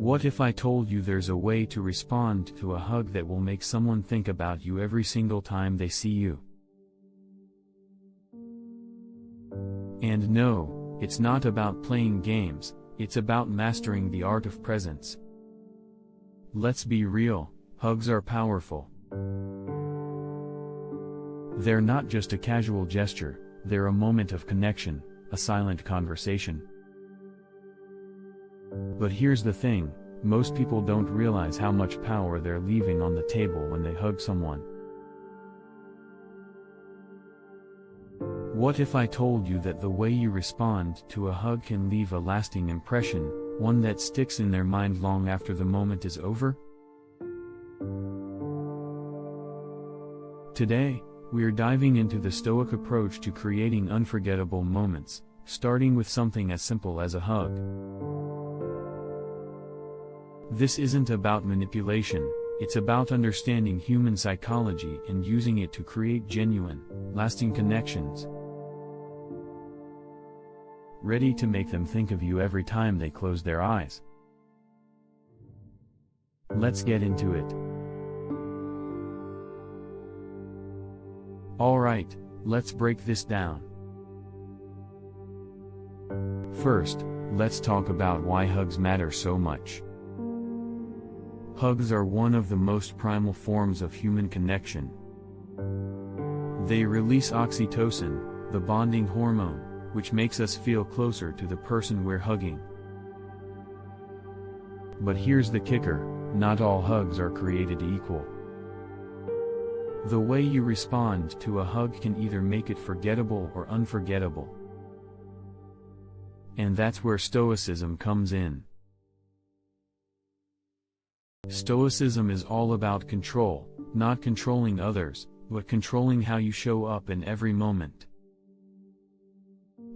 What if I told you there's a way to respond to a hug that will make someone think about you every single time they see you? And no, it's not about playing games, it's about mastering the art of presence. Let's be real, hugs are powerful. They're not just a casual gesture, they're a moment of connection, a silent conversation. But here's the thing, most people don't realize how much power they're leaving on the table when they hug someone. What if I told you that the way you respond to a hug can leave a lasting impression, one that sticks in their mind long after the moment is over? Today, we're diving into the Stoic approach to creating unforgettable moments, starting with something as simple as a hug. This isn't about manipulation, it's about understanding human psychology and using it to create genuine, lasting connections. Ready to make them think of you every time they close their eyes? Let's get into it. Alright, let's break this down. First, let's talk about why hugs matter so much. Hugs are one of the most primal forms of human connection. They release oxytocin, the bonding hormone, which makes us feel closer to the person we're hugging. But here's the kicker, not all hugs are created equal. The way you respond to a hug can either make it forgettable or unforgettable. And that's where Stoicism comes in. Stoicism is all about control, not controlling others, but controlling how you show up in every moment.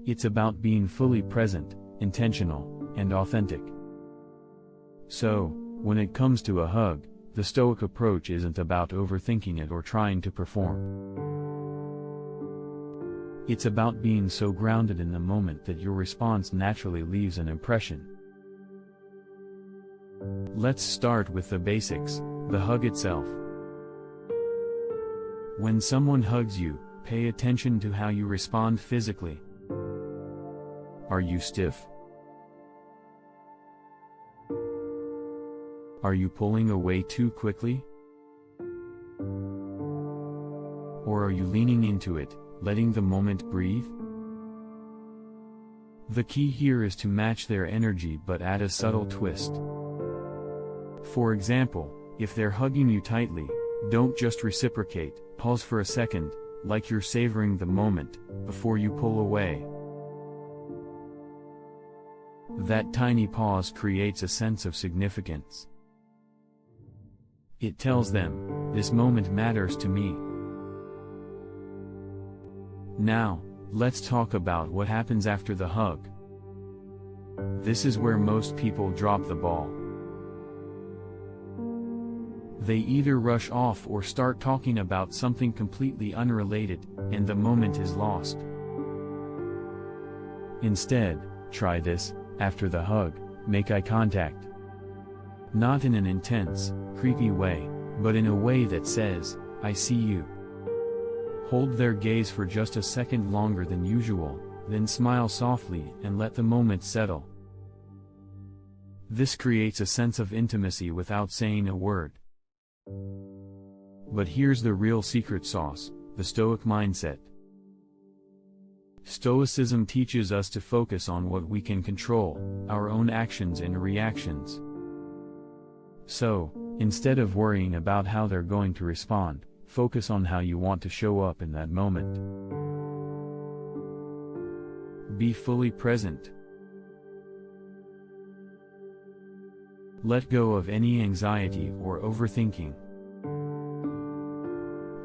It's about being fully present, intentional, and authentic. So, when it comes to a hug, the Stoic approach isn't about overthinking it or trying to perform. It's about being so grounded in the moment that your response naturally leaves an impression. Let's start with the basics, the hug itself. When someone hugs you, pay attention to how you respond physically. Are you stiff? Are you pulling away too quickly? Or are you leaning into it, letting the moment breathe? The key here is to match their energy but add a subtle twist. For example, if they're hugging you tightly, don't just reciprocate, pause for a second, like you're savoring the moment, before you pull away. That tiny pause creates a sense of significance. It tells them, this moment matters to me. Now, let's talk about what happens after the hug. This is where most people drop the ball. They either rush off or start talking about something completely unrelated, and the moment is lost. Instead, try this, after the hug, make eye contact. Not in an intense, creepy way, but in a way that says, I see you. Hold their gaze for just a second longer than usual, then smile softly and let the moment settle. This creates a sense of intimacy without saying a word. But here's the real secret sauce, the Stoic mindset. Stoicism teaches us to focus on what we can control, our own actions and reactions. So, instead of worrying about how they're going to respond, focus on how you want to show up in that moment. Be fully present. Let go of any anxiety or overthinking.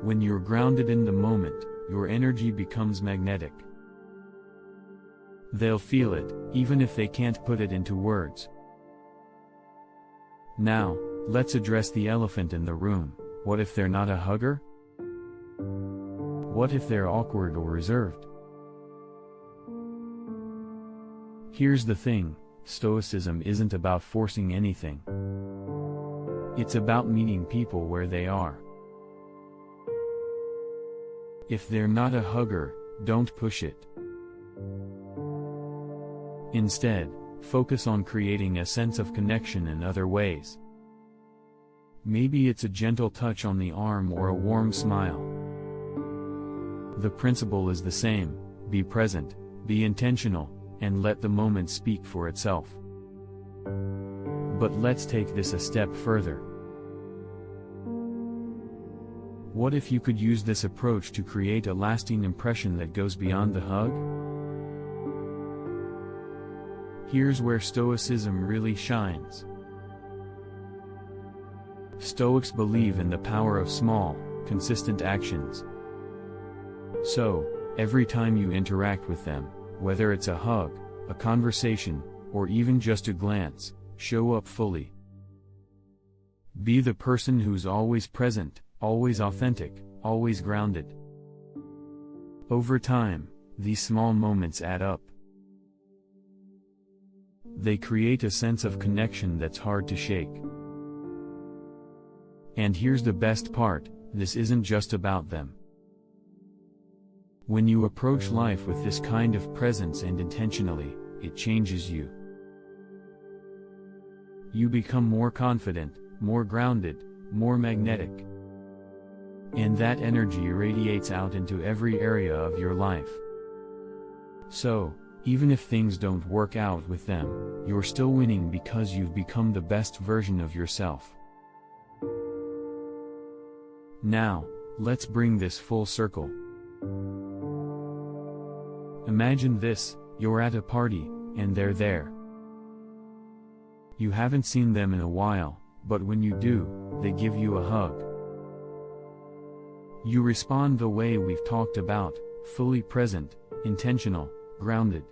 When you're grounded in the moment, your energy becomes magnetic. They'll feel it, even if they can't put it into words. Now, let's address the elephant in the room. What if they're not a hugger? What if they're awkward or reserved? Here's the thing, Stoicism isn't about forcing anything. It's about meeting people where they are. If they're not a hugger, don't push it. Instead, focus on creating a sense of connection in other ways. Maybe it's a gentle touch on the arm or a warm smile. The principle is the same: be present, be intentional, and let the moment speak for itself. But let's take this a step further. What if you could use this approach to create a lasting impression that goes beyond the hug? Here's where Stoicism really shines. Stoics believe in the power of small, consistent actions. So, every time you interact with them, whether it's a hug, a conversation, or even just a glance, show up fully. Be the person who's always present, always authentic, always grounded. Over time, these small moments add up. They create a sense of connection that's hard to shake. And here's the best part: this isn't just about them. When you approach life with this kind of presence and intentionally, it changes you. You become more confident, more grounded, more magnetic. And that energy radiates out into every area of your life. So, even if things don't work out with them, you're still winning because you've become the best version of yourself. Now, let's bring this full circle. Imagine this: you're at a party, and they're there. You haven't seen them in a while, but when you do, they give you a hug. You respond the way we've talked about: fully present, intentional, grounded.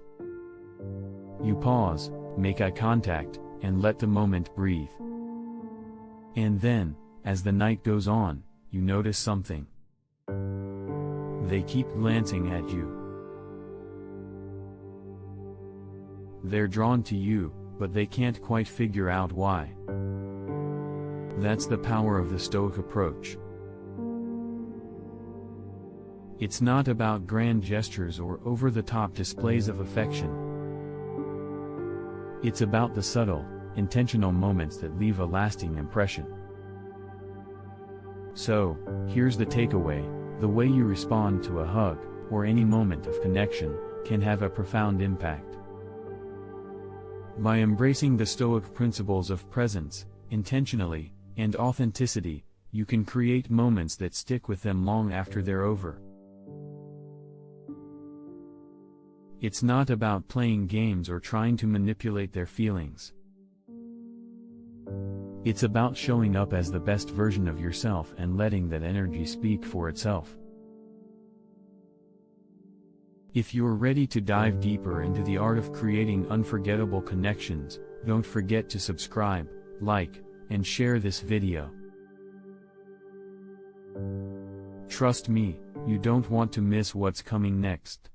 You pause, make eye contact, and let the moment breathe. And then, as the night goes on, you notice something. They keep glancing at you. They're drawn to you, but they can't quite figure out why. That's the power of the Stoic approach. It's not about grand gestures or over-the-top displays of affection. It's about the subtle, intentional moments that leave a lasting impression. So, here's the takeaway: the way you respond to a hug, or any moment of connection, can have a profound impact. By embracing the Stoic principles of presence, intentionally, and authenticity, you can create moments that stick with them long after they're over. It's not about playing games or trying to manipulate their feelings. It's about showing up as the best version of yourself and letting that energy speak for itself. If you're ready to dive deeper into the art of creating unforgettable connections, don't forget to subscribe, like, and share this video. Trust me, you don't want to miss what's coming next.